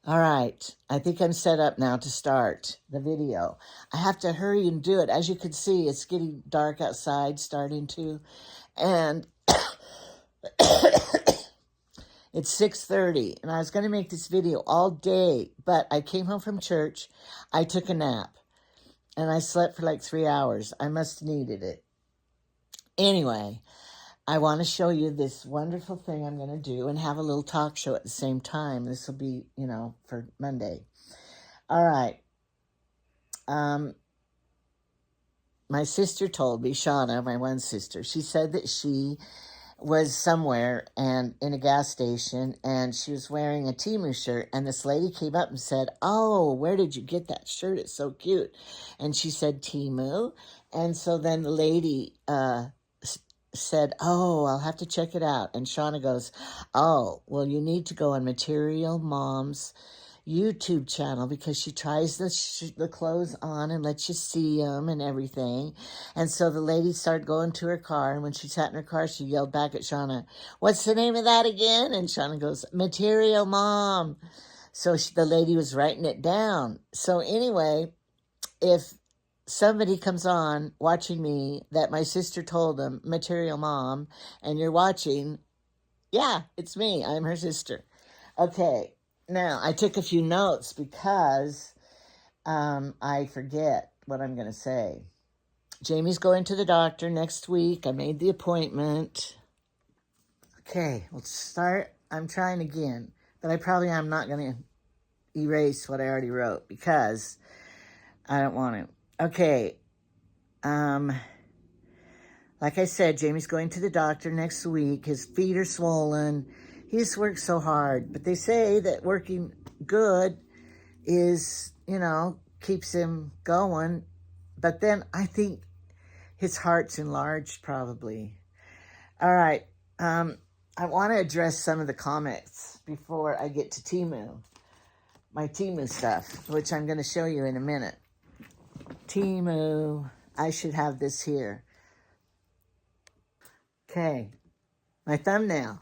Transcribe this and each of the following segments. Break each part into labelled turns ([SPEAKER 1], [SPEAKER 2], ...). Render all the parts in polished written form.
[SPEAKER 1] All right, I think I'm set up now to start the video. I have to hurry and do it. As you can see, it's getting dark outside, starting to, and it's 6:30, and I was going to make this video all day, but I came home from church, I took a nap, and I slept for like 3 hours. I must have needed it. Anyway, I want to show you this wonderful thing I'm going to do and have a little talk show at the same time. This will be, for Monday. All right. My sister told me, Shauna, my one sister, she said that she was somewhere and in a gas station and she was wearing a Temu shirt, and this lady came up and said, "Oh, where did you get that shirt? It's so cute." And she said, "Temu." And so then the lady said, "Oh, I'll have to check it out." And Shauna goes, "Oh, well, you need to go on Material Mom's YouTube channel because she tries the clothes on and lets you see them and everything." And so the lady started going to her car, and when she sat in her car, she yelled back at Shauna, "What's the name of that again?" And Shauna goes, "Material Mom." So the lady was writing it down. So anyway, if somebody comes on watching me that my sister told them, Material Mom, and you're watching, yeah, it's me. I'm her sister. Okay, now I took a few notes because I forget what I'm going to say. Jamie's going to the doctor next week. I made the appointment. Okay, let's start. I'm trying again, but I'm not going to erase what I already wrote because I don't want to. Okay, like I said, Jamie's going to the doctor next week. His feet are swollen. He's worked so hard, but they say that working good is, keeps him going. But then I think his heart's enlarged probably. All right. I want to address some of the comments before I get to Temu, my Temu stuff, which I'm going to show you in a minute. Temu, I should have this here. Okay, my thumbnail,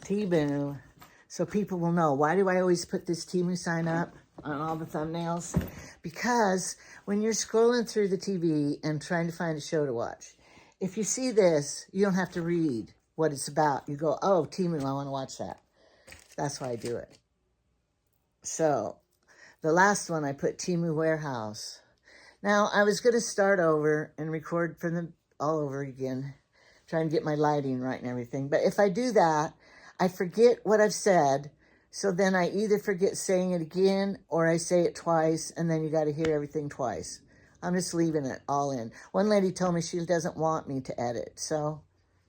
[SPEAKER 1] Temu, so people will know. Why do I always put this Temu sign up on all the thumbnails? Because when you're scrolling through the TV and trying to find a show to watch, if you see this, you don't have to read what it's about. You go, "Oh, Temu, I want to watch that." That's why I do it. So the last one I put Temu Warehouse. Now I was going to start over and record from all over again, try and get my lighting right and everything. But if I do that, I forget what I've said. So then I either forget saying it again or I say it twice, and then you got to hear everything twice. I'm just leaving it all in. One lady told me she doesn't want me to edit, so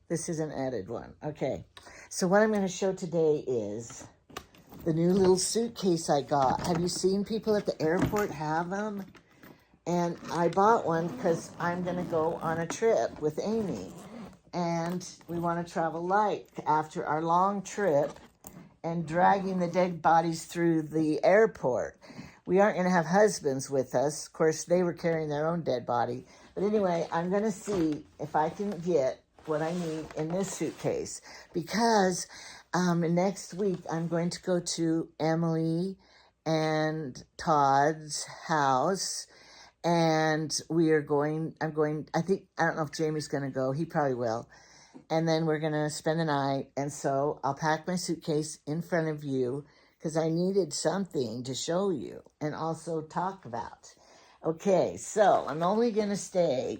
[SPEAKER 1] this is an edited one. Okay, so what I'm going to show today is the new little suitcase I got. Have you seen people at the airport have them? And I bought one because I'm going to go on a trip with Amy. And we want to travel light after our long trip and dragging the dead bodies through the airport. We aren't going to have husbands with us. Of course, they were carrying their own dead body. But anyway, I'm going to see if I can get what I need in this suitcase. Because next week, I'm going to go to Emily and Todd's house. And I don't know if Jamie's going to go. He probably will. And then we're going to spend the night. And so I'll pack my suitcase in front of you because I needed something to show you and also talk about. Okay, so I'm only going to stay,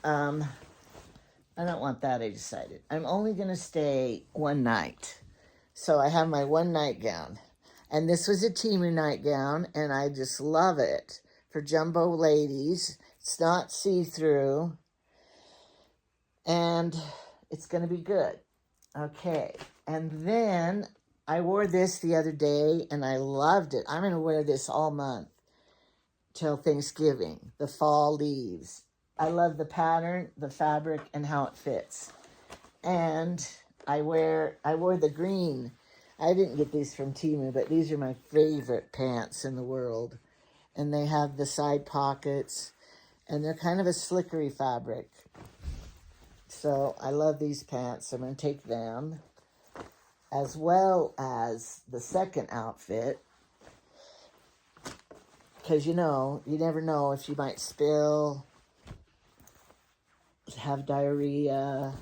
[SPEAKER 1] I don't want that, I decided. I'm only going to stay one night. So I have my one nightgown. And this was a Temu nightgown, and I just love it. For jumbo ladies. It's not see-through. And it's going to be good. Okay. And then I wore this the other day, and I loved it. I'm going to wear this all month till Thanksgiving. The fall leaves. I love the pattern, the fabric, and how it fits. And I wore the green. I didn't get these from Temu, but these are my favorite pants in the world. And they have the side pockets, and they're kind of a slickery fabric. So I love these pants. I'm going to take them. as well as the second outfit. Because, you know, you never know if you might spill, have diarrhea,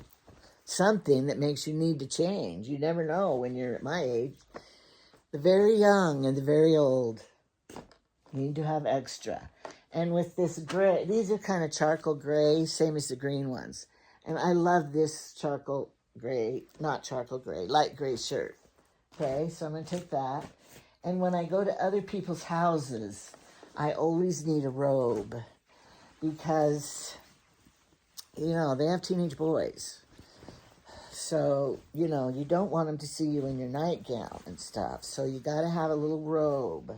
[SPEAKER 1] something that makes you need to change. You never know when you're at my age. The very young and the very old need to have extra. And with this gray, these are kind of charcoal gray, same as the green ones. And I love this charcoal gray, not charcoal gray, light gray shirt. Okay, so I'm going to take that. And when I go to other people's houses, I always need a robe because, you know, they have teenage boys. So, you know, you don't want them to see you in your nightgown and stuff. So you got to have a little robe.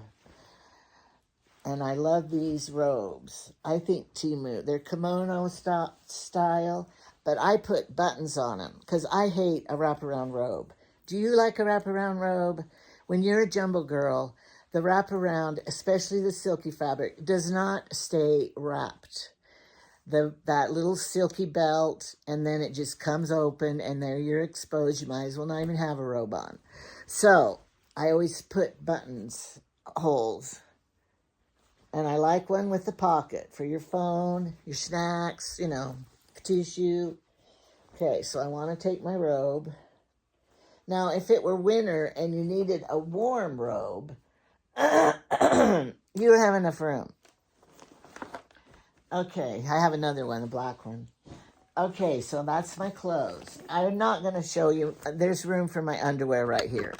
[SPEAKER 1] And I love these robes. I think Temu, they're kimono style, but I put buttons on them because I hate a wraparound robe. Do you like a wraparound robe? When you're a jumbo girl, the wraparound, especially the silky fabric, does not stay wrapped. That little silky belt, and then it just comes open, and there you're exposed. You might as well not even have a robe on. So I always put buttons, holes. And I like one with the pocket for your phone, your snacks, you know, tissue. Okay, so I want to take my robe. Now, if it were winter and you needed a warm robe, you don't have enough room. Okay, I have another one, a black one. Okay, so that's my clothes. I'm not going to show you. There's room for my underwear right here.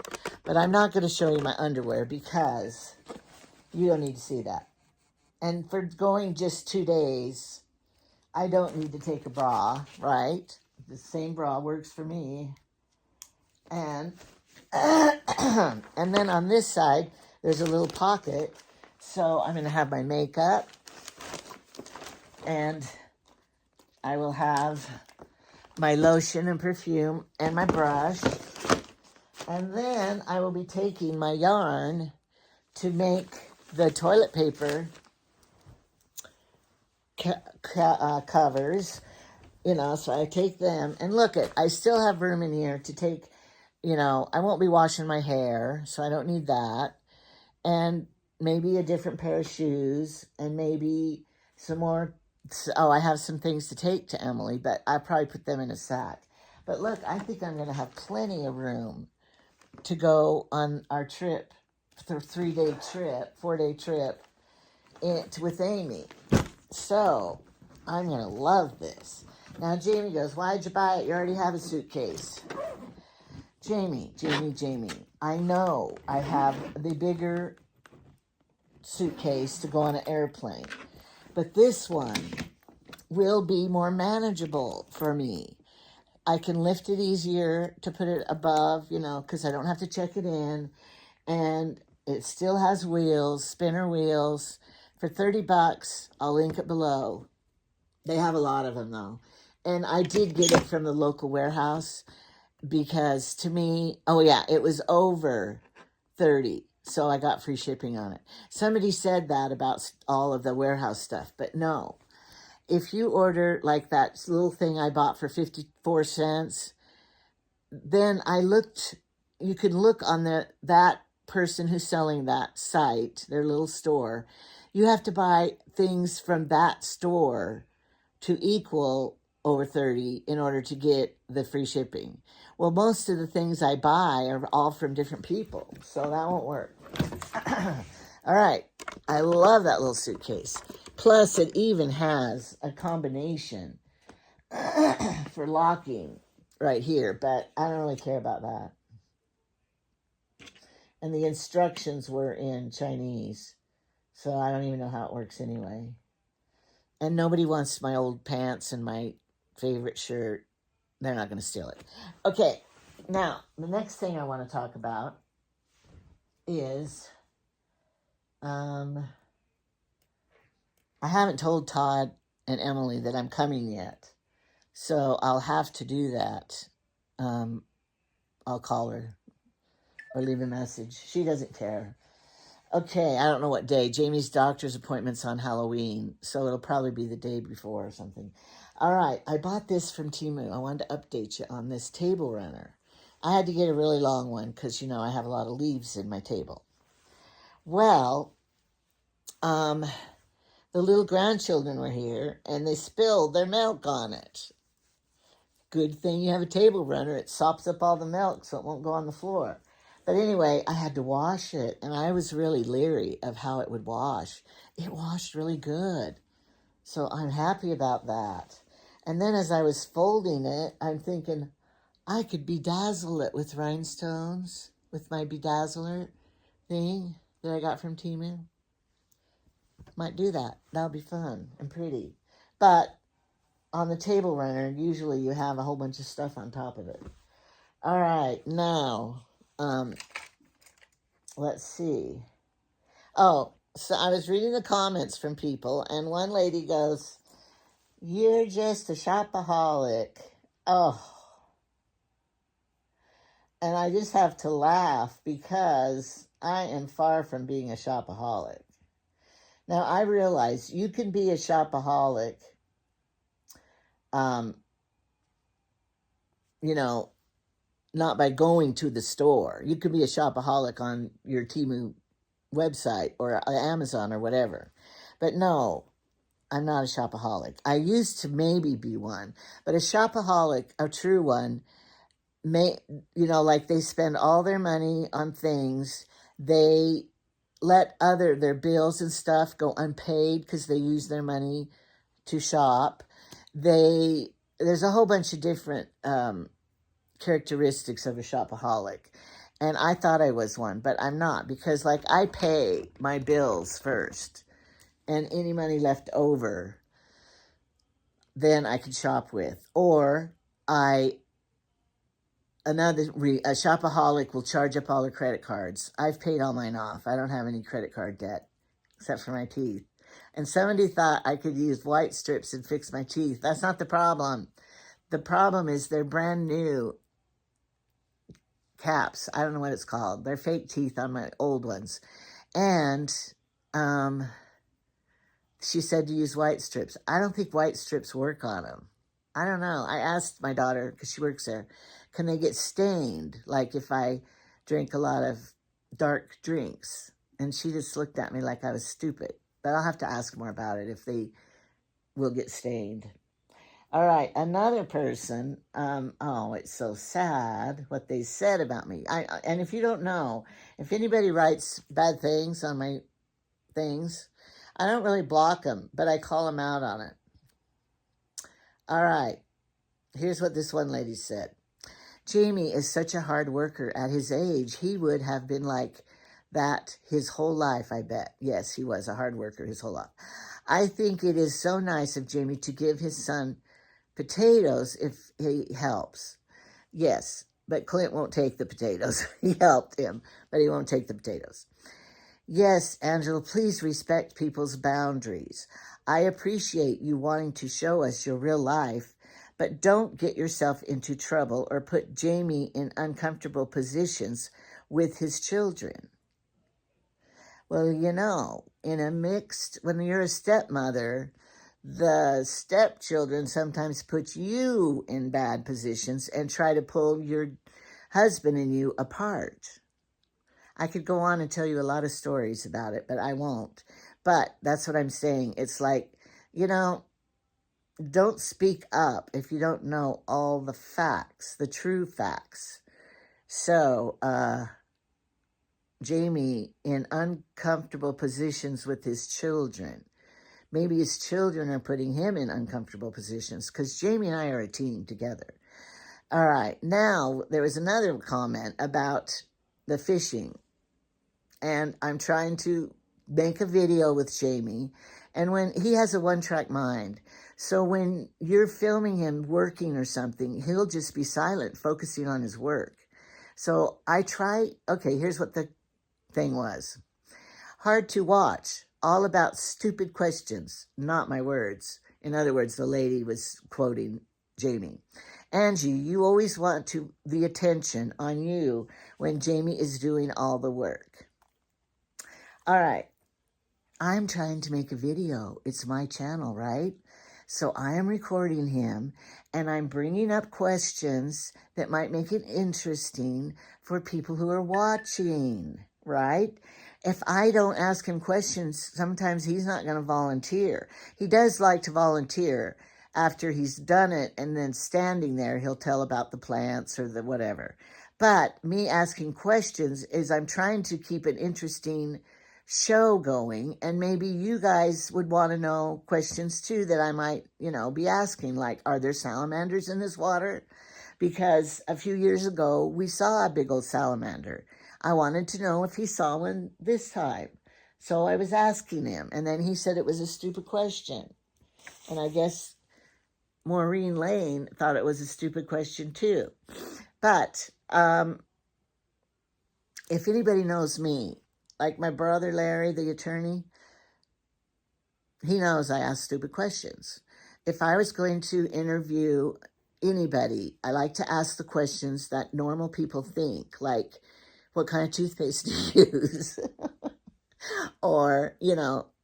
[SPEAKER 1] But I'm not going to show you my underwear because you don't need to see that. And for going just 2 days, I don't need to take a bra, right? The same bra works for me. And and then on this side, there's a little pocket. So I'm going to have my makeup. And I will have my lotion and perfume and my brush. And then I will be taking my yarn to make the toilet paper covers, you know, so I take them. And look, I still have room in here to take, you know, I won't be washing my hair, so I don't need that. And maybe a different pair of shoes and maybe some more. Oh, I have some things to take to Emily, but I'll probably put them in a sack. But look, I think I'm going to have plenty of room to go on our trip, the 3-day trip, 4-day trip with Amy. So I'm going to love this. Now, Jamie goes, why'd you buy it? You already have a suitcase. Jamie, I know I have the bigger suitcase to go on an airplane. But this one will be more manageable for me. I can lift it easier to put it above, you know, because I don't have to check it in. And it still has wheels, spinner wheels. For $30, I'll link it below. They have a lot of them, though. And I did get it from the local warehouse because to me, oh, yeah, it was over 30. So I got free shipping on it. Somebody said that about all of the warehouse stuff, but no. If you order like that little thing I bought for 54 cents, then I looked, you can look on that person who's selling that site, their little store. You have to buy things from that store to equal over 30 in order to get the free shipping. Well, most of the things I buy are all from different people, so that won't work. All right, I love that little suitcase. Plus, it even has a combination for locking right here, but I don't really care about that. And the instructions were in Chinese, so I don't even know how it works anyway. And nobody wants my old pants and my favorite shirt. They're not going to steal it. Okay, now, the next thing I want to talk about is, I haven't told Todd and Emily that I'm coming yet. So I'll have to do that. I'll call her or leave a message. She doesn't care. Okay, I don't know what day. Jamie's doctor's appointment's on Halloween, so it'll probably be the day before or something. All right, I bought this from Temu. I wanted to update you on this table runner. I had to get a really long one because, you know, I have a lot of leaves in my table. Well, the little grandchildren were here, and they spilled their milk on it. Good thing you have a table runner. It sops up all the milk so it won't go on the floor. But anyway, I had to wash it, and I was really leery of how it would wash. It washed really good, so I'm happy about that. And then as I was folding it, I'm thinking, I could bedazzle it with rhinestones, with my bedazzler thing that I got from Temu. Might do that. That'll be fun and pretty. But on the table runner, usually you have a whole bunch of stuff on top of it. All right, now, let's see. Oh, so I was reading the comments from people, and one lady goes, "You're just a shopaholic." Oh, and I just have to laugh because I am far from being a shopaholic. Now, I realize you can be a shopaholic, you know, not by going to the store. You could be a shopaholic on your Temu website or Amazon or whatever. But no, I'm not a shopaholic. I used to maybe be one, but a shopaholic, a true one, may, you know, like they spend all their money on things. They let their bills and stuff go unpaid because they use their money to shop. There's a whole bunch of different characteristics of a shopaholic. And I thought I was one, but I'm not, because like I pay my bills first, and any money left over, then I could shop with. Or a shopaholic will charge up all their credit cards. I've paid all mine off. I don't have any credit card debt, except for my teeth. And somebody thought I could use white strips and fix my teeth. That's not the problem. The problem is they're brand new caps. I don't know what it's called. They're fake teeth on my old ones. And she said to use white strips. I don't think white strips work on them. I don't know. I asked my daughter, because she works there, can they get stained, like if I drink a lot of dark drinks? And she just looked at me like I was stupid. But I'll have to ask more about it, if they will get stained. All right, another person, oh, it's so sad what they said about me. And if you don't know, if anybody writes bad things on my things, I don't really block them, but I call them out on it. All right, here's what this one lady said. Jamie is such a hard worker. At his age, he would have been like that his whole life, I bet. Yes, he was a hard worker his whole life. I think it is so nice of Jamie to give his son potatoes if he helps. Yes, but Clint won't take the potatoes. He helped him, but he won't take the potatoes. Yes, Angela, please respect people's boundaries. I appreciate you wanting to show us your real life, but don't get yourself into trouble or put Jamie in uncomfortable positions with his children. Well, you know, when you're a stepmother, the stepchildren sometimes put you in bad positions and try to pull your husband and you apart. I could go on and tell you a lot of stories about it, but I won't. But that's what I'm saying. It's like, you know, don't speak up if you don't know all the facts, the true facts. So, Jamie in uncomfortable positions with his children. Maybe his children are putting him in uncomfortable positions, because Jamie and I are a team together. All right, now there was another comment about the fishing. And I'm trying to make a video with Jamie. And when he has a one-track mind, so when you're filming him working or something, he'll just be silent, focusing on his work. So okay, here's what the thing was. Hard to watch. All about stupid questions, not my words. In other words, the lady was quoting Jamie. Angie, you always want the attention on you when Jamie is doing all the work. All right. I'm trying to make a video. It's my channel, right? So I am recording him, and I'm bringing up questions that might make it interesting for people who are watching, right? If I don't ask him questions, sometimes he's not going to volunteer. He does like to volunteer after he's done it, and then standing there, he'll tell about the plants or the whatever. But me asking questions is I'm trying to keep an interesting show going, and maybe you guys would want to know questions too that I might, be asking, like, are there salamanders in this water? Because a few years ago we saw a big old salamander. I wanted to know if he saw one this time. So I was asking him, and then he said it was a stupid question. And I guess Maureen Lane thought it was a stupid question too. But if anybody knows me, like my brother Larry, the attorney, he knows I ask stupid questions. If I was going to interview anybody, I like to ask the questions that normal people think, like, what kind of toothpaste do you use? Or,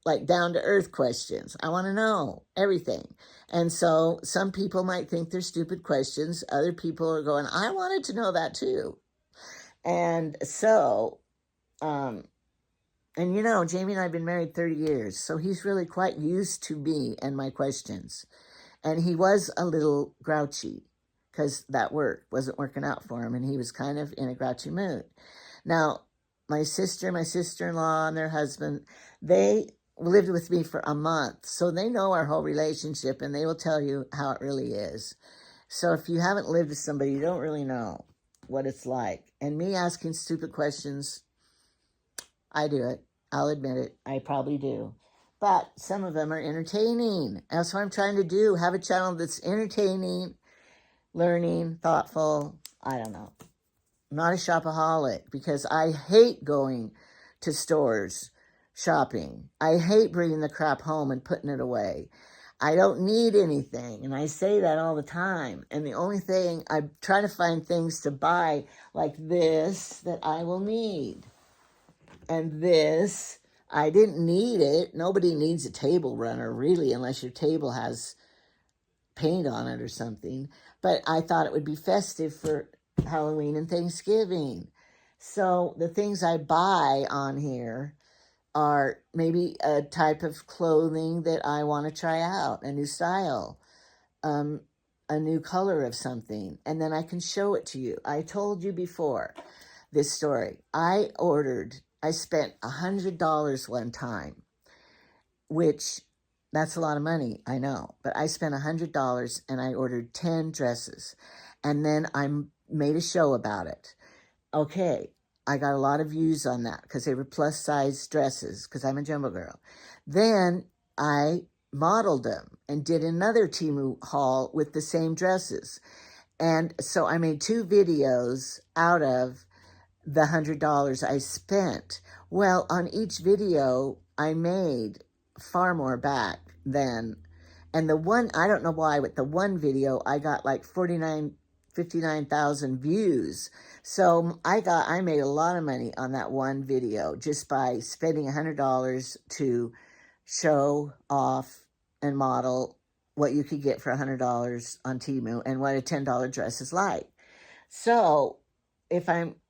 [SPEAKER 1] like down-to-earth questions. I want to know everything. And so some people might think they're stupid questions. Other people are going, I wanted to know that too. And so, and Jamie and I have been married 30 years, so he's really quite used to me and my questions. And he was a little grouchy because that work wasn't working out for him, and he was kind of in a grouchy mood. Now, my sister-in-law, and their husband, they lived with me for a month, so they know our whole relationship, and they will tell you how it really is. So if you haven't lived with somebody, you don't really know what it's like. And me asking stupid questions, I do it. I'll admit it. I probably do. But some of them are entertaining. That's what I'm trying to do. Have a channel that's entertaining, learning, thoughtful. I don't know. I'm not a shopaholic because I hate going to stores shopping. I hate bringing the crap home and putting it away. I don't need anything, and I say that all the time. And the only thing, I try to find things to buy like this that I will need. And this, I didn't need it. Nobody needs a table runner, really, unless your table has paint on it or something. But I thought it would be festive for Halloween and Thanksgiving. So the things I buy on here are maybe a type of clothing that I want to try out, a new style, a new color of something, and then I can show it to you. I told you before this story. I spent $100 one time, which that's a lot of money, I know, but I spent $100 and I ordered 10 dresses, and then I made a show about it. Okay, I got a lot of views on that because they were plus size dresses because I'm a jumbo girl. Then I modeled them and did another Temu haul with the same dresses. And so I made 2 videos out of the $100 I spent. Well, on each video, I made far more back than, and the one, I don't know why, but the one video, I got like 59,000 views. So I made a lot of money on that one video just by spending $100 to show off and model what you could get for $100 on Temu and what a $10 dress is like. So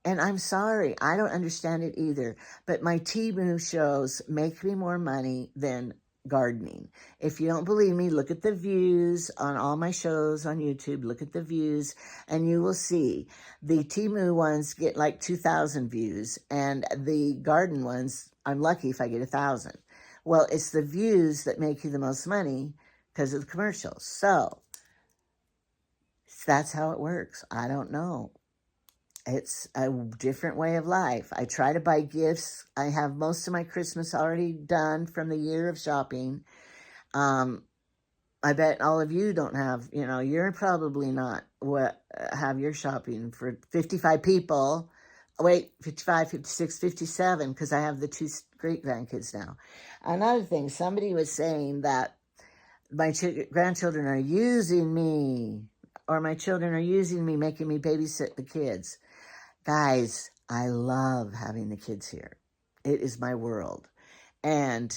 [SPEAKER 1] I'm sorry, I don't understand it either, but my Temu shows make me more money than gardening. If you don't believe me, look at the views on all my shows on YouTube. Look at the views, and you will see the Temu ones get like 2,000 views, and the garden ones, I'm lucky if I get 1,000. Well, it's the views that make you the most money because of the commercials. So that's how it works. I don't know. It's a different way of life. I try to buy gifts. I have most of my Christmas already done from the year of shopping. I bet all of you don't have, you're probably not have your shopping for 55 people. Wait, 55, 56, 57, because I have the 2 great grandkids now. Another thing, somebody was saying that my grandchildren are using me, or my children are using me, making me babysit the kids. Guys, I love having the kids here. It is my world. And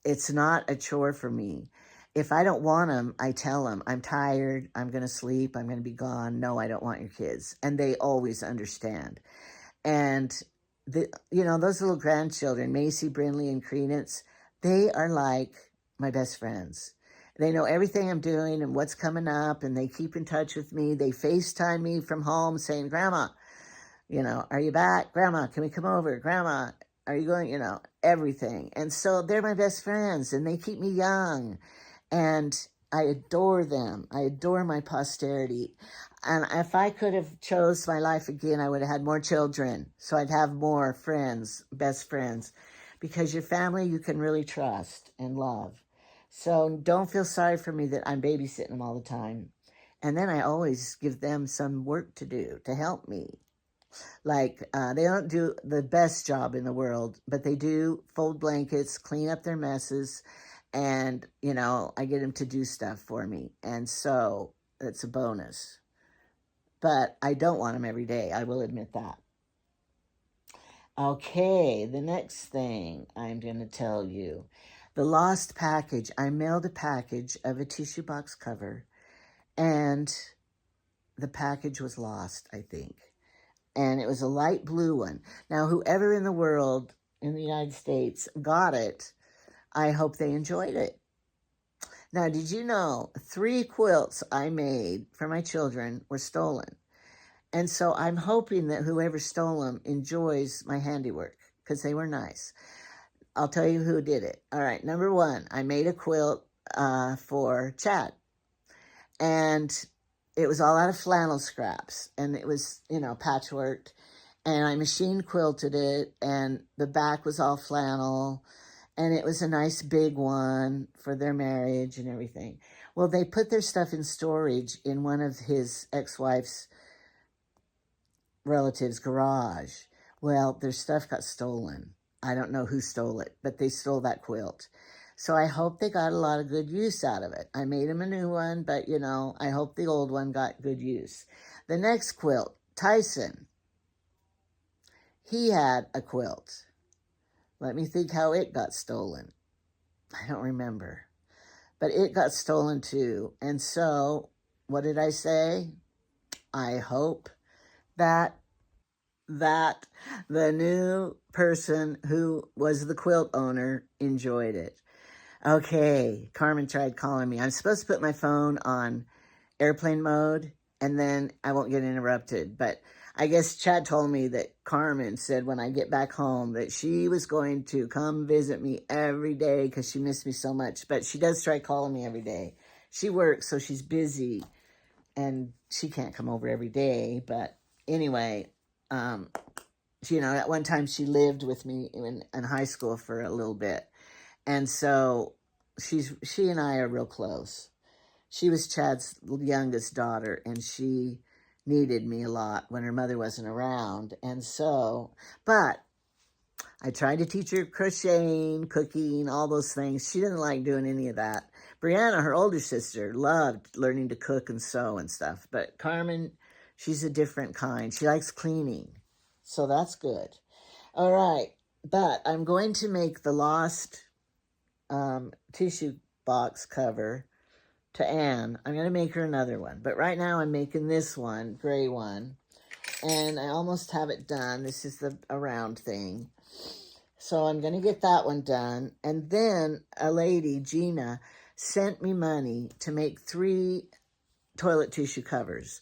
[SPEAKER 1] it's not a chore for me. if I don't want them, I tell them, I'm tired, I'm going to sleep, I'm going to be gone. No, I don't want your kids. And they always understand. And, those little grandchildren, Macy, Brinley, and Credence, they are like my best friends. They know everything I'm doing and what's coming up, and they keep in touch with me. They FaceTime me from home saying, Grandma, are you back? Grandma, can we come over? Grandma, are you going? Everything. And so they're my best friends, and they keep me young. And I adore them. I adore my posterity. And if I could have chose my life again, I would have had more children. So I'd have more friends, best friends. Because your family you can really trust and love. So don't feel sorry for me that I'm babysitting them all the time. And then I always give them some work to do to help me. Like, they don't do the best job in the world, but they do fold blankets, clean up their messes, and, I get them to do stuff for me. And so it's a bonus. But I don't want them every day. I will admit that. Okay, the next thing I'm going to tell you. The lost package. I mailed a package of a tissue box cover, and the package was lost, I think. And it was a light blue one. Now, whoever in the world, in the United States, got it, I hope they enjoyed it. Now, did you know 3 quilts I made for my children were stolen? And so I'm hoping that whoever stole them enjoys my handiwork, because they were nice. I'll tell you who did it. All right, number 1, I made a quilt for Chad. And it was all out of flannel scraps. And it was, patchworked. And I machine quilted it. And the back was all flannel. And it was a nice big one for their marriage and everything. Well, they put their stuff in storage in one of his ex-wife's relatives' garage. Well, their stuff got stolen. I don't know who stole it, but they stole that quilt. So I hope they got a lot of good use out of it. I made them a new one, but, I hope the old one got good use. The next quilt, Tyson, he had a quilt. Let me think how it got stolen. I don't remember. But it got stolen too. And so, what did I say? I hope that the new person who was the quilt owner enjoyed it. Okay, Carmen tried calling me. I'm supposed to put my phone on airplane mode, and then I won't get interrupted. But I guess Chad told me that Carmen said when I get back home that she was going to come visit me every day because she missed me so much. But she does try calling me every day. She works, so she's busy, and she can't come over every day. But anyway, at one time she lived with me in high school for a little bit. And so she and I are real close. She was Chad's youngest daughter, and she needed me a lot when her mother wasn't around. And so, but I tried to teach her crocheting, cooking, all those things. She didn't like doing any of that. Brianna, her older sister, loved learning to cook and sew and stuff. But Carmen, she's a different kind. She likes cleaning. So that's good. All right. But I'm going to make the lost tissue box cover to Anne. I'm going to make her another one. But right now I'm making this one, gray one. And I almost have it done. This is a round thing. So I'm going to get that one done. And then a lady, Gina, sent me money to make 3 toilet tissue covers.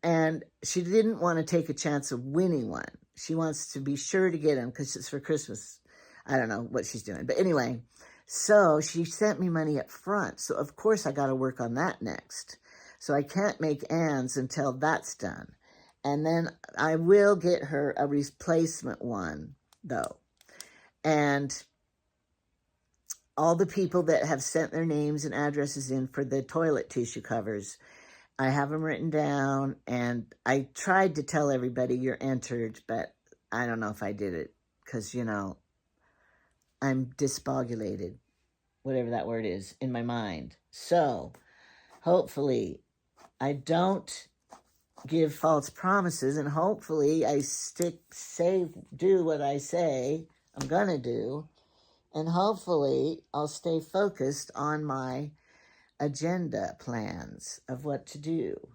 [SPEAKER 1] And she didn't want to take a chance of winning one. She wants to be sure to get them because it's for Christmas. I don't know what she's doing. But anyway, so she sent me money up front. So, of course, I got to work on that next. So I can't make Anne's until that's done. And then I will get her a replacement one, though. And all the people that have sent their names and addresses in for the toilet tissue covers, I have them written down, and I tried to tell everybody you're entered, but I don't know if I did it because, I'm disbogulated, whatever that word is, in my mind. So, hopefully, I don't give false promises, and hopefully I do what I say I'm going to do, and hopefully I'll stay focused on my agenda plans of what to do.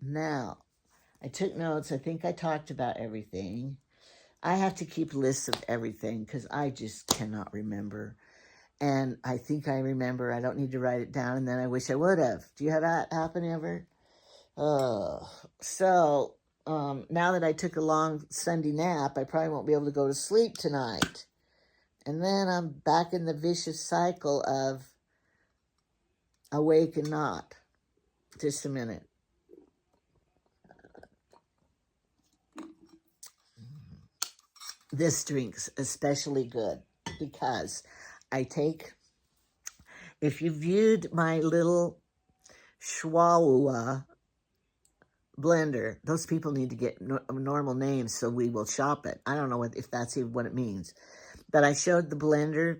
[SPEAKER 1] Now, I took notes. I think I talked about everything. I have to keep lists of everything because I just cannot remember. And I think I remember. I don't need to write it down, and then I wish I would have. Do you have that happen ever? Oh, so now that I took a long Sunday nap, I probably won't be able to go to sleep tonight. And then I'm back in the vicious cycle of awake and not. Just a minute. This drink's especially good because I take, if you viewed my little Chihuahua blender, those people need to get normal names so we will shop it. I don't know if that's even what it means. But I showed the blender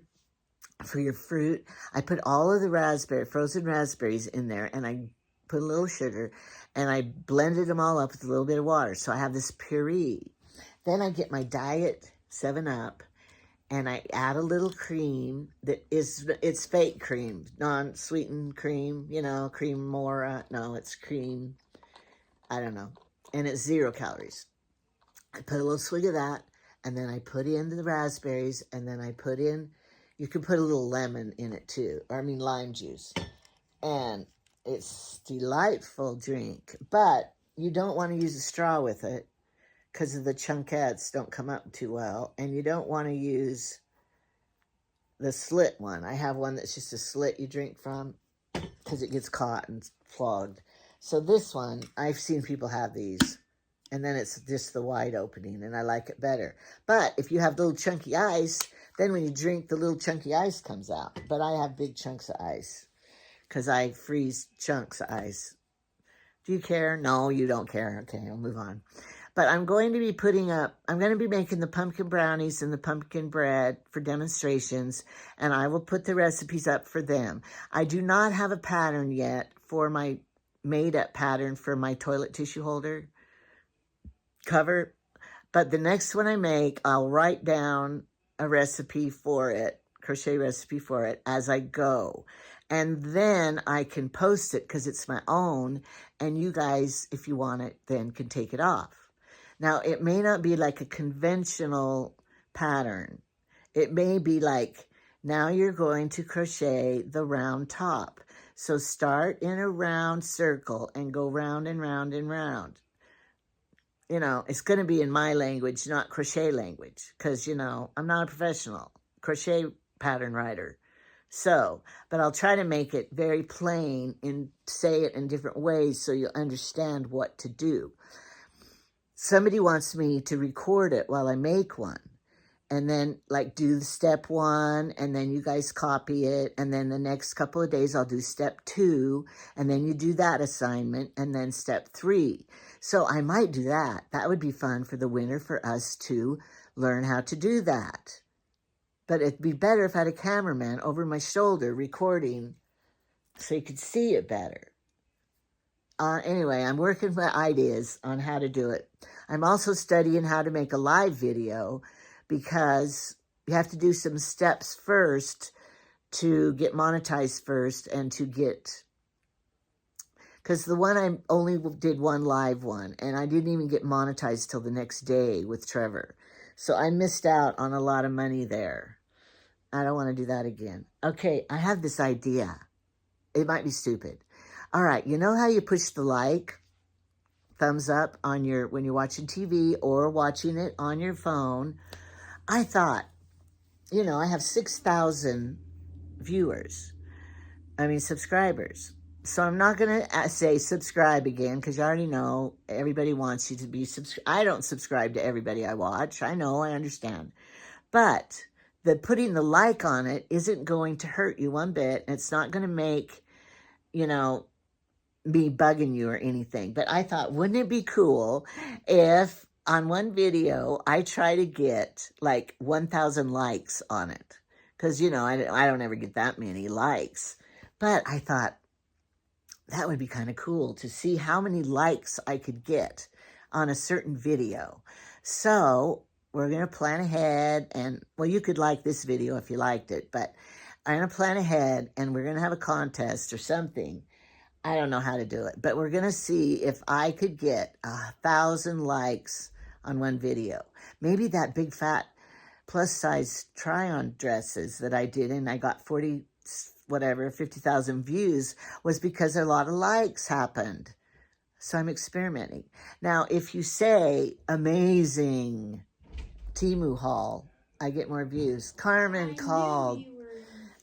[SPEAKER 1] for your fruit. I put all of the frozen raspberries in there, and I put a little sugar, and I blended them all up with a little bit of water. So I have this puree. Then I get my diet 7-Up, and I add a little cream it's fake cream, non-sweetened cream, cream mora. No, it's cream, I don't know. And it's 0 calories. I put a little swig of that, and then I put in the raspberries, and then I put in, you can put a little lemon in it too, lime juice. And it's a delightful drink, but you don't want to use a straw with it because of the chunkettes don't come up too well, and you don't want to use the slit one. I have one that's just a slit you drink from because it gets caught and clogged. So this one, I've seen people have these, and then it's just the wide opening, and I like it better. But if you have little chunky ice, then when you drink, the little chunky ice comes out. But I have big chunks of ice because I freeze chunks of ice. Do you care? No, you don't care. Okay, I'll move on. But I'm going to be making the pumpkin brownies and the pumpkin bread for demonstrations, and I will put the recipes up for them. I do not have a pattern yet for my made-up pattern for my toilet tissue holder cover, but the next one I make, I'll write down a recipe for it, crochet recipe for it, as I go. And then I can post it because it's my own, and you guys, if you want it, then can take it off. Now, it may not be like a conventional pattern. It may be like, now you're going to crochet the round top. So start in a round circle and go round and round and round. It's going to be in my language, not crochet language, because, I'm not a professional crochet pattern writer. So, but I'll try to make it very plain and say it in different ways so you'll understand what to do. Somebody wants me to record it while I make one, and then do the step 1, and then you guys copy it, and then the next couple of days I'll do step 2, and then you do that assignment, and then step 3. So I might do that. That would be fun for the winter for us to learn how to do that. But it'd be better if I had a cameraman over my shoulder recording so you could see it better. Anyway, I'm working with ideas on how to do it. I'm also studying how to make a live video because you have to do some steps first to get monetized first and to get... Because the one I only did one live one, and I didn't even get monetized till the next day with Trevor. So I missed out on a lot of money there. I don't want to do that again. Okay, I have this idea. It might be stupid. All right, you know how you push the thumbs up on when you're watching TV or watching it on your phone? I thought, I have 6,000 subscribers. So I'm not going to say subscribe again because you already know everybody wants you to be subscribed. I don't subscribe to everybody I watch. I know, I understand. But putting the like on it isn't going to hurt you one bit. It's not going to make, me bugging you or anything. But I thought, wouldn't it be cool if on one video I try to get 1,000 likes on it? Because, I don't ever get that many likes. But I thought that would be kind of cool to see how many likes I could get on a certain video. So we're going to plan ahead. And, well, you could like this video if you liked it. But I'm going to plan ahead, and we're going to have a contest or something. I don't know how to do it, but we're going to see if I could get 1,000 likes on one video. Maybe that big fat plus size try-on dresses that I did and I got 50,000 views was because a lot of likes happened. So I'm experimenting. Now, if you say amazing Temu haul, I get more views. Carmen called.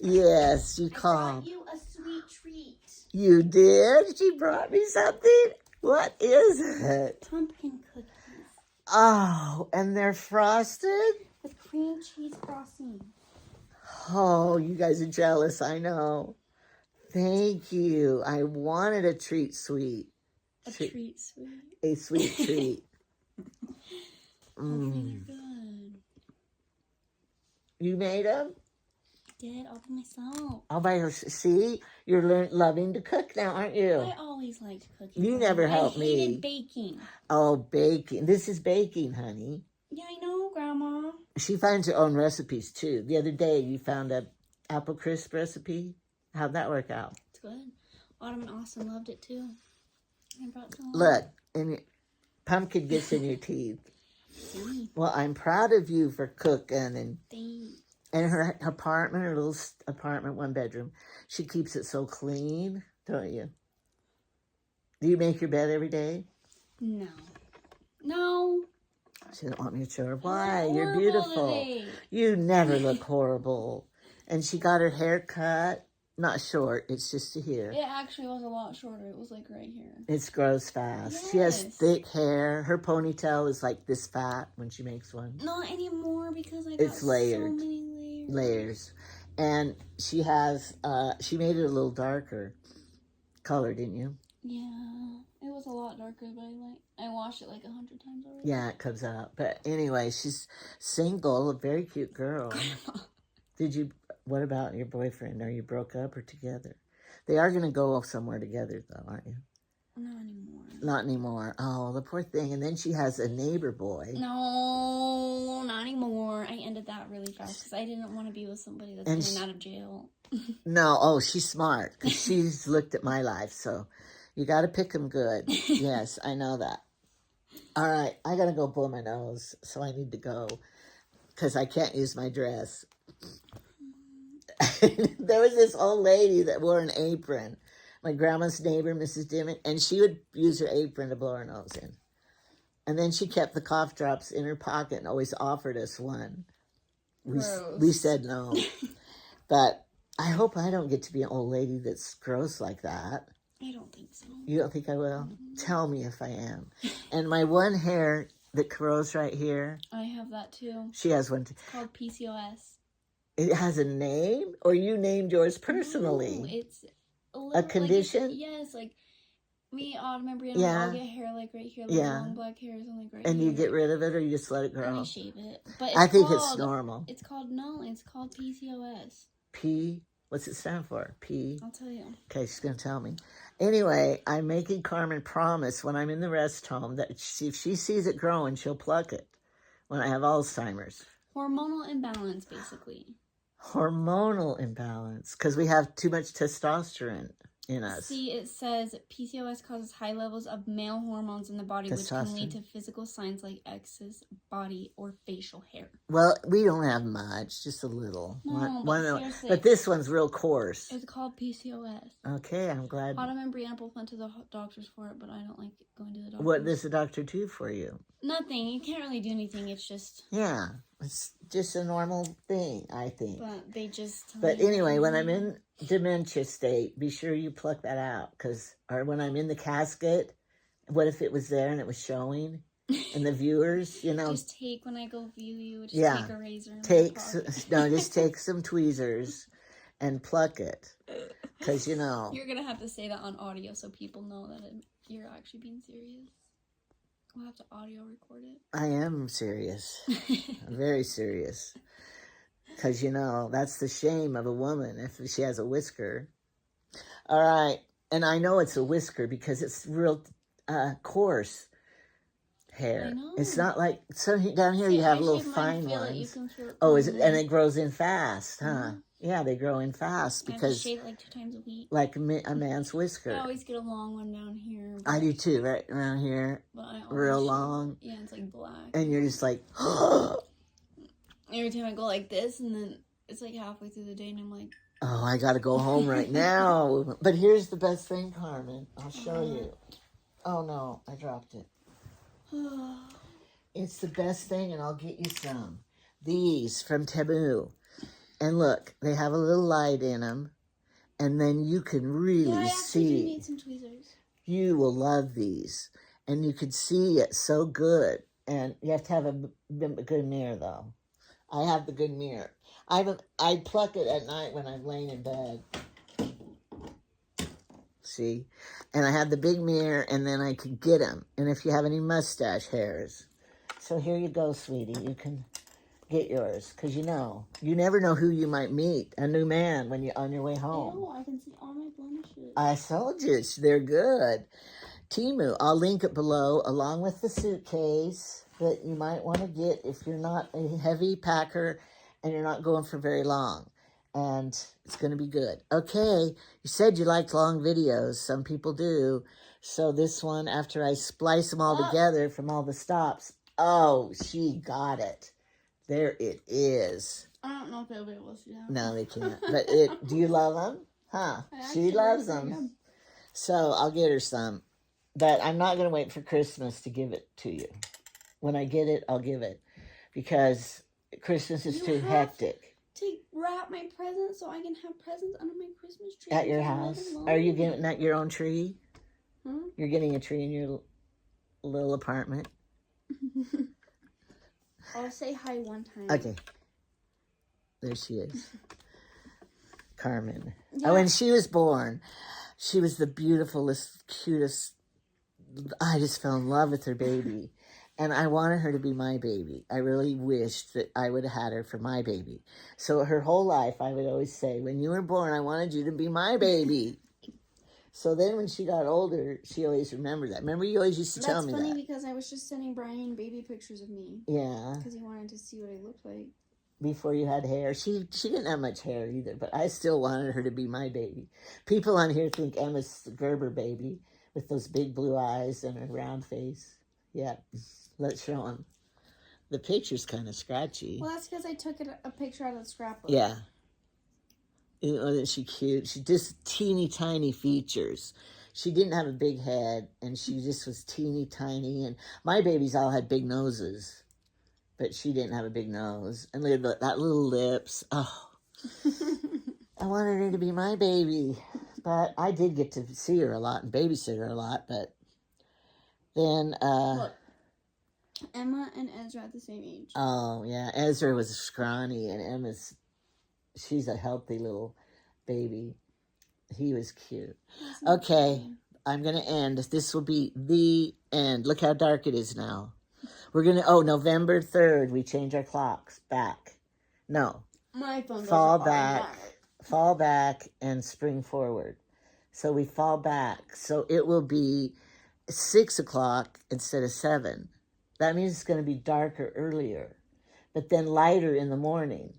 [SPEAKER 1] Yes, you called.
[SPEAKER 2] I brought you a sweet treat.
[SPEAKER 1] You did? She brought me something? What is it?
[SPEAKER 2] Pumpkin cookies.
[SPEAKER 1] Oh, and they're frosted?
[SPEAKER 2] With cream cheese frosting.
[SPEAKER 1] Oh, you guys are jealous, I know. Thank you. I wanted a treat sweet.
[SPEAKER 2] A treat sweet.
[SPEAKER 1] A sweet treat.
[SPEAKER 2] Hopefully they're good.
[SPEAKER 1] You made them?
[SPEAKER 2] Did all by myself.
[SPEAKER 1] All by yourself. See? You're loving to cook now, aren't you?
[SPEAKER 2] I always liked cooking.
[SPEAKER 1] You never helped me.
[SPEAKER 2] I hated baking.
[SPEAKER 1] Oh, baking. This is baking, honey.
[SPEAKER 2] Yeah, I know, Grandma.
[SPEAKER 1] She finds her own recipes, too. The other day, you found a apple crisp recipe. How'd that work out?
[SPEAKER 2] It's good. Autumn and Austin loved it, too. I brought some.
[SPEAKER 1] Look, and pumpkin gets in your teeth.
[SPEAKER 2] Yummy.
[SPEAKER 1] Well, I'm proud of you for cooking and
[SPEAKER 2] Thanks.
[SPEAKER 1] and her apartment, her little apartment, 1 bedroom. She keeps it so clean, don't you? Do you make your bed every day?
[SPEAKER 2] No. No.
[SPEAKER 1] She don't want me to show her. Why? You're
[SPEAKER 2] Horrible
[SPEAKER 1] beautiful.
[SPEAKER 2] today.
[SPEAKER 1] You never look horrible. And she got her hair cut. Not short. It's just to here.
[SPEAKER 2] It actually was a lot shorter. It was like right here.
[SPEAKER 1] It grows fast. She has thick hair. Her ponytail is like this fat when she makes one.
[SPEAKER 2] Not anymore because I got
[SPEAKER 1] It's layered.
[SPEAKER 2] so many
[SPEAKER 1] Layers. And she has, she made it a little darker color, didn't you?
[SPEAKER 2] Yeah. It was a lot darker, but I washed it like 100 times already.
[SPEAKER 1] Yeah, it comes out. But anyway, she's single, a very cute girl. What about your boyfriend? Are you broke up or together? They are going to go somewhere together, though, aren't you?
[SPEAKER 2] Not anymore.
[SPEAKER 1] Not anymore. Oh, the poor thing. And then she has a neighbor boy.
[SPEAKER 2] No, not anymore. I ended that really fast because I didn't want to be with somebody that's in and out of jail.
[SPEAKER 1] No, oh, she's smart because she's looked at my life. So you got to pick them good. Yes, I know that. All right, I got to go blow my nose. So I need to go because I can't use my dress. There was this old lady that wore an apron. My grandma's neighbor, Mrs. Dimmitt, and she would use her apron to blow her nose in. And then she kept the cough drops in her pocket and always offered us one. We said no. But I hope I don't get to be an old lady that's gross like that.
[SPEAKER 2] I don't think so.
[SPEAKER 1] You don't think I will? Tell me if I am. And my one hair that grows right here.
[SPEAKER 2] I have that too.
[SPEAKER 1] She has one too.
[SPEAKER 2] It's called PCOS.
[SPEAKER 1] It has a name? Or you named yours personally?
[SPEAKER 2] No, it's
[SPEAKER 1] a condition?
[SPEAKER 2] Yes, like me, Autumn, and Brianna, we all get hair like right here, like long black hairs and like right
[SPEAKER 1] and
[SPEAKER 2] here.
[SPEAKER 1] you get rid of it or you just let it grow?
[SPEAKER 2] And I shave it. But
[SPEAKER 1] I think it's normal.
[SPEAKER 2] It's called PCOS.
[SPEAKER 1] What's it stand for?
[SPEAKER 2] I'll tell you.
[SPEAKER 1] Okay, she's going to tell me. Anyway, I'm making Carmen promise when I'm in the rest home that if she sees it growing, she'll pluck it when I have Alzheimer's.
[SPEAKER 2] Hormonal imbalance, basically.
[SPEAKER 1] Hormonal imbalance, because we have too much testosterone in us.
[SPEAKER 2] See, it says PCOS causes high levels of male hormones in the body, which can lead to physical signs like excess body or facial hair.
[SPEAKER 1] Well, we don't have much, just a little.
[SPEAKER 2] Seriously,
[SPEAKER 1] but this one's real coarse.
[SPEAKER 2] It's called PCOS.
[SPEAKER 1] Okay, I'm glad.
[SPEAKER 2] Autumn and Brianna both went to the doctors for it, but I don't like going to the doctor.
[SPEAKER 1] What does the doctor do for you?
[SPEAKER 2] Nothing. You can't really do anything. It's just...
[SPEAKER 1] Yeah, it's just a normal thing, I think.
[SPEAKER 2] But they just...
[SPEAKER 1] But anyway, when I'm in dementia state, be sure you pluck that out. Or when I'm in the casket, what if it was there and it was showing? And the viewers,
[SPEAKER 2] Just take, when I go view you, take a razor.
[SPEAKER 1] And just take some tweezers and pluck it. Because,
[SPEAKER 2] You're going to have to say that on audio so people know that you're actually being serious. We'll have to audio record it.
[SPEAKER 1] I am serious. I'm very serious. Because, that's the shame of a woman if she has a whisker. All right. And I know it's a whisker because it's real coarse hair.
[SPEAKER 2] I know.
[SPEAKER 1] It's not like, so down here you have a little fine ones. Oh, is it? And it grows in fast, huh?
[SPEAKER 2] Mm-hmm.
[SPEAKER 1] Yeah, they grow in fast because...
[SPEAKER 2] I have to shave it like 2 times a week.
[SPEAKER 1] Like a man's whisker.
[SPEAKER 2] I always get a long one down here.
[SPEAKER 1] I do too, right around here. Real long.
[SPEAKER 2] Yeah, it's like black.
[SPEAKER 1] And you're just like...
[SPEAKER 2] Every time I go like this, and then it's like halfway through the day, and I'm like...
[SPEAKER 1] Oh, I gotta go home right now. But here's the best thing, Carmen. I'll show you. Oh, no, I dropped it. It's the best thing, and I'll get you some. These from Temu. And look, they have a little light in them. And then you can really see.
[SPEAKER 2] I need some tweezers.
[SPEAKER 1] You will love these. And you can see it so good. And you have to have a good mirror, though. I have the good mirror. I pluck it at night when I'm laying in bed. See? And I have the big mirror, and then I can get them. And if you have any mustache hairs. So here you go, sweetie. You can get yours. Because you never know who you might meet. A new man when you're on your way home.
[SPEAKER 2] Ew, I can see all my blemishes.
[SPEAKER 1] I told you. They're good. Temu. I'll link it below, along with the suitcase that you might want to get if you're not a heavy packer and you're not going for very long. And it's going to be good. Okay, you said you liked long videos. Some people do. So this one, after I splice them all together from all the stops. Oh, she got it. There it is.
[SPEAKER 2] I don't know if they'll be able to see that.
[SPEAKER 1] No, they can't. But do you love them? Huh? She loves them. So I'll get her some. But I'm not going to wait for Christmas to give it to you. When I get it, I'll give it. Because Christmas is too hectic.
[SPEAKER 2] To wrap my presents so I can have presents under my Christmas tree.
[SPEAKER 1] At your house? Are you getting your own tree?
[SPEAKER 2] Hmm?
[SPEAKER 1] You're getting a tree in your little apartment?
[SPEAKER 2] I'll say hi one time.
[SPEAKER 1] Okay. There she is. Carmen.
[SPEAKER 2] Yeah.
[SPEAKER 1] Oh, when she was born, she was the beautifulest, cutest. I just fell in love with her baby. And I wanted her to be my baby. I really wished that I would have had her for my baby. So her whole life, I would always say, when you were born, I wanted you to be my baby. So then when she got older, she always remembered that. Remember, you always used to tell me that.
[SPEAKER 2] That's funny because I was just sending Brian baby pictures of me.
[SPEAKER 1] Yeah.
[SPEAKER 2] Because he wanted to see what I looked like.
[SPEAKER 1] Before you had hair. She didn't have much hair either, but I still wanted her to be my baby. People on here think Emma's the Gerber baby with those big blue eyes and her round face. Yeah. Let's show them. The picture's kind of scratchy.
[SPEAKER 2] Well, that's because I took a picture out of the scrapbook.
[SPEAKER 1] Yeah. Isn't she cute? She just teeny tiny features. She didn't have a big head, and she just was teeny tiny. And my babies all had big noses, but she didn't have a big nose. And look at that little lips. Oh, I wanted her to be my baby, but I did get to see her a lot and babysit her a lot. But then,
[SPEAKER 2] Look. Emma and Ezra at the same age.
[SPEAKER 1] Oh, yeah. Ezra was scrawny, and she's a healthy little baby. He was cute. Okay, I'm going to end. This will be the end. Look how dark it is now. We're going to, November 3rd, we change our clocks back. No.
[SPEAKER 2] My phone
[SPEAKER 1] fall back, and spring forward. So we fall back. So it will be 6 o'clock instead of 7. That means it's going to be darker earlier, but then lighter in the morning,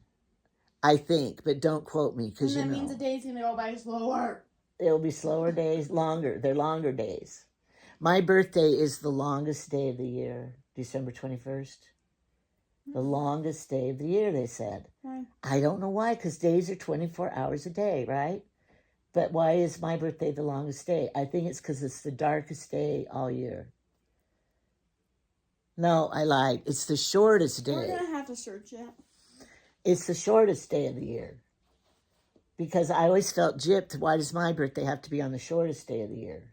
[SPEAKER 1] I think. But don't quote me because
[SPEAKER 2] that means the day's going to go by slower.
[SPEAKER 1] It'll be slower days, longer. They're longer days. My birthday is the longest day of the year, December 21st. The longest day of the year, they said.
[SPEAKER 2] Why?
[SPEAKER 1] I don't know why, because days are 24 hours a day, right? But why is my birthday the longest day? I think it's because it's the darkest day all year. No, I lied. It's the shortest day.
[SPEAKER 2] We're going to have to search it.
[SPEAKER 1] It's the shortest day of the year. Because I always felt gypped. Why does my birthday have to be on the shortest day of the year?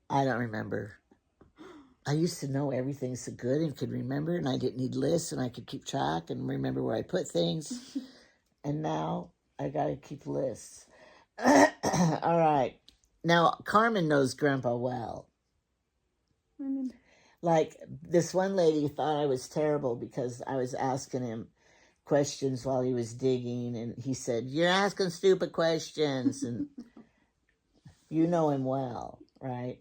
[SPEAKER 1] I don't remember. I used to know everything so good and could remember, and I didn't need lists, and I could keep track and remember where I put things. And now I got to keep lists. All right. Now, Carmen knows Grandpa well. Like, this one lady thought I was terrible because I was asking him questions while he was digging, and he said, "You're asking stupid questions." And you know him well, right?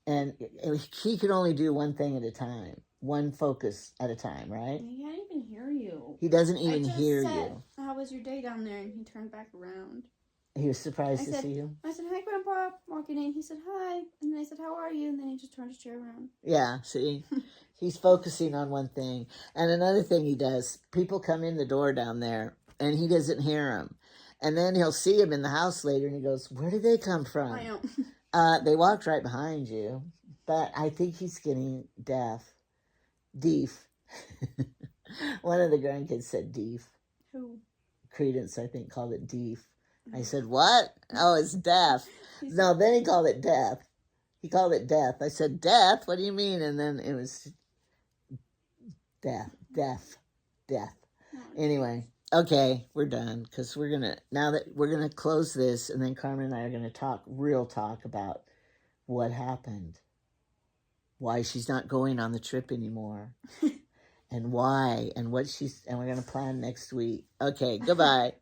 [SPEAKER 1] And he can only do one thing at a time, one focus at a time, right?
[SPEAKER 2] He can't even hear you.
[SPEAKER 1] He doesn't even hear you.
[SPEAKER 2] I was your day down there? And he turned back around.
[SPEAKER 1] He was surprised to see you?
[SPEAKER 2] I said, hi, Grandpa. Walking in. He said, hi. And then I said, how are you? And then he just turned his chair around.
[SPEAKER 1] Yeah, see? He's focusing on one thing. And another thing he does, people come in the door down there, and he doesn't hear them. And then he'll see them in the house later, and he goes, where did they come from?
[SPEAKER 2] I know.
[SPEAKER 1] They walked right behind you. But I think he's getting deaf. One of the grandkids said deaf.
[SPEAKER 2] Who?
[SPEAKER 1] Credence, I think, called it deaf. I said, what? Oh, it's deaf. No, then he called it deaf. He called it death. I said, death? What do you mean? And then it was death. Anyway, okay, we're done. Because now that we're going to close this, and then Carmen and I are going to real talk about what happened. Why she's not going on the trip anymore. And why, and we're going to plan next week. Okay, goodbye.